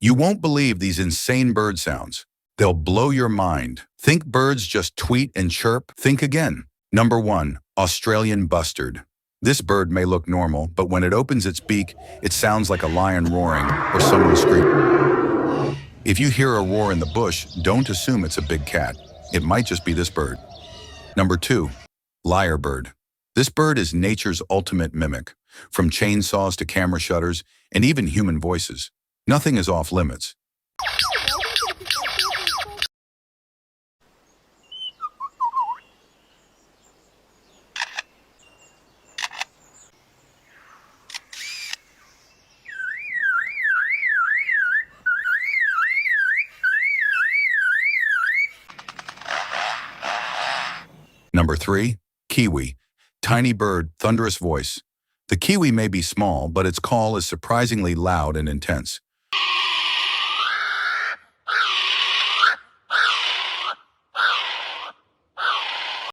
You won't believe these insane bird sounds. They'll blow your mind. Think birds just tweet and chirp? Think again. Number 1. Australian Bustard. This bird may look normal, but when it opens its beak, it sounds like a lion roaring or someone screaming. If you hear a roar in the bush, don't assume it's a big cat. It might just be this bird. Number 2. Lyrebird. This bird is nature's ultimate mimic. From chainsaws to camera shutters, and even human voices. Nothing is off limits. Number 3. Kiwi. Tiny bird, thunderous voice. The kiwi may be small, but its call is surprisingly loud and intense.